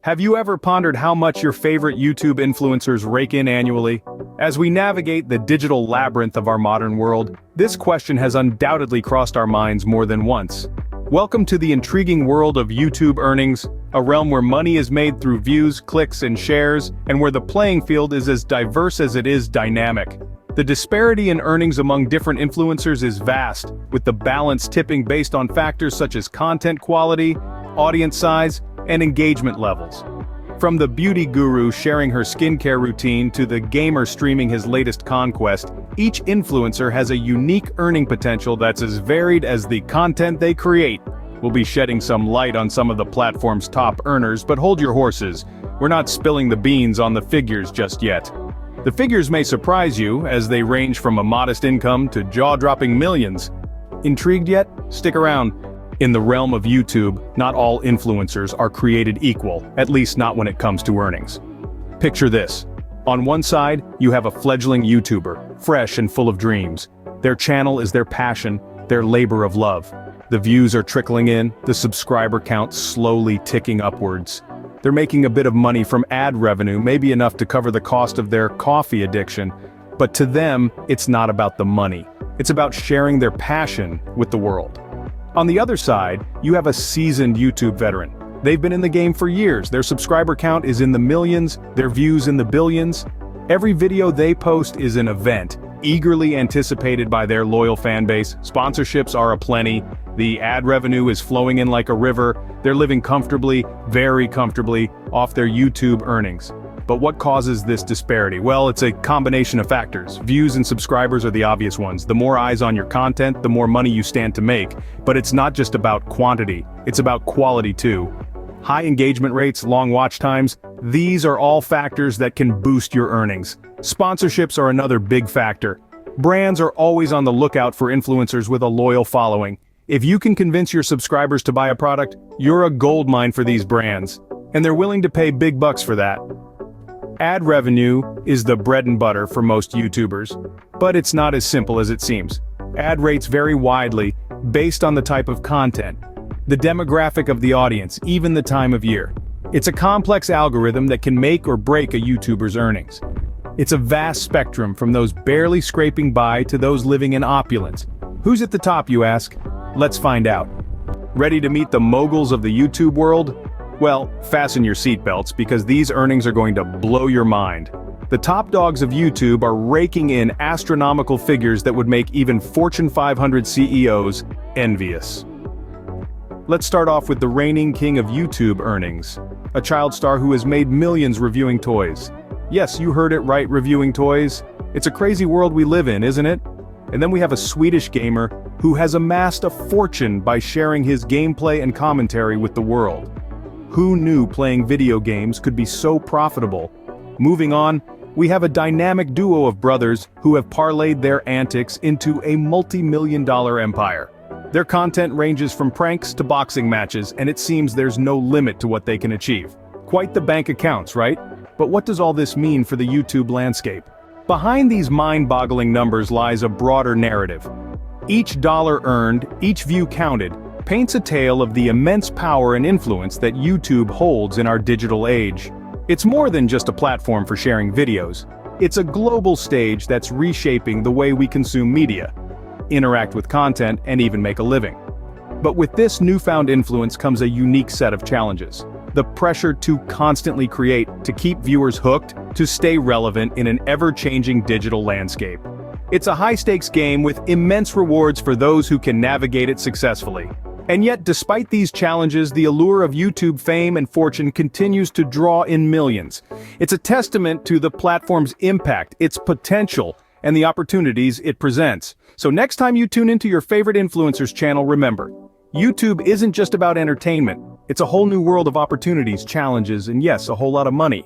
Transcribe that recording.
Have you ever pondered how much your favorite YouTube influencers rake in annually? As we navigate the digital labyrinth of our modern world, this question has undoubtedly crossed our minds more than once. Welcome to the intriguing world of YouTube earnings, a realm where money is made through views, clicks, and shares, and where the playing field is as diverse as it is dynamic. The disparity in earnings among different influencers is vast, with the balance tipping based on factors such as content quality, audience size, and engagement levels. From the beauty guru sharing her skincare routine to the gamer streaming his latest conquest, each influencer has a unique earning potential that's as varied as the content they create. We'll be shedding some light on some of the platform's top earners, but hold your horses. We're not spilling the beans on the figures just yet. The figures may surprise you, as they range from a modest income to jaw-dropping millions. Intrigued yet? Stick around. In the realm of YouTube, not all influencers are created equal, at least not when it comes to earnings. Picture this. On one side, you have a fledgling YouTuber, fresh and full of dreams. Their channel is their passion, their labor of love. The views are trickling in, the subscriber count slowly ticking upwards. They're making a bit of money from ad revenue, maybe enough to cover the cost of their coffee addiction. But to them, it's not about the money. It's about sharing their passion with the world. On the other side, you have a seasoned YouTube veteran. They've been in the game for years, their subscriber count is in the millions, their views in the billions. Every video they post is an event, eagerly anticipated by their loyal fanbase. Sponsorships are aplenty, the ad revenue is flowing in like a river, they're living comfortably, very comfortably, off their YouTube earnings. But what causes this disparity? Well, it's a combination of factors. Views and subscribers are the obvious ones. The more eyes on your content, the more money you stand to make. But it's not just about quantity, it's about quality too. High engagement rates, long watch times, these are all factors that can boost your earnings. Sponsorships are another big factor. Brands are always on the lookout for influencers with a loyal following. If you can convince your subscribers to buy a product, you're a goldmine for these brands. And they're willing to pay big bucks for that. Ad revenue is the bread and butter for most YouTubers, but it's not as simple as it seems. Ad rates vary widely, based on the type of content, the demographic of the audience, even the time of year. It's a complex algorithm that can make or break a YouTuber's earnings. It's a vast spectrum from those barely scraping by to those living in opulence. Who's at the top, you ask? Let's find out. Ready to meet the moguls of the YouTube world? Well, fasten your seatbelts because these earnings are going to blow your mind. The top dogs of YouTube are raking in astronomical figures that would make even Fortune 500 CEOs envious. Let's start off with the reigning king of YouTube earnings, a child star who has made millions reviewing toys. Yes, you heard it right, reviewing toys. It's a crazy world we live in, isn't it? And then we have a Swedish gamer who has amassed a fortune by sharing his gameplay and commentary with the world. Who knew playing video games could be so profitable? Moving on, we have a dynamic duo of brothers who have parlayed their antics into a multi-million-dollar empire. Their content ranges from pranks to boxing matches, and it seems there's no limit to what they can achieve. Quite the bank accounts, right? But what does all this mean for the YouTube landscape? Behind these mind-boggling numbers lies a broader narrative. Each dollar earned, each view counted, paints a tale of the immense power and influence that YouTube holds in our digital age. It's more than just a platform for sharing videos. It's a global stage that's reshaping the way we consume media, interact with content, and even make a living. But with this newfound influence comes a unique set of challenges. The pressure to constantly create, to keep viewers hooked, to stay relevant in an ever-changing digital landscape. It's a high-stakes game with immense rewards for those who can navigate it successfully. And yet, despite these challenges, the allure of YouTube fame and fortune continues to draw in millions. It's a testament to the platform's impact, its potential, and the opportunities it presents. So next time you tune into your favorite influencer's channel, remember, YouTube isn't just about entertainment. It's a whole new world of opportunities, challenges, and yes, a whole lot of money.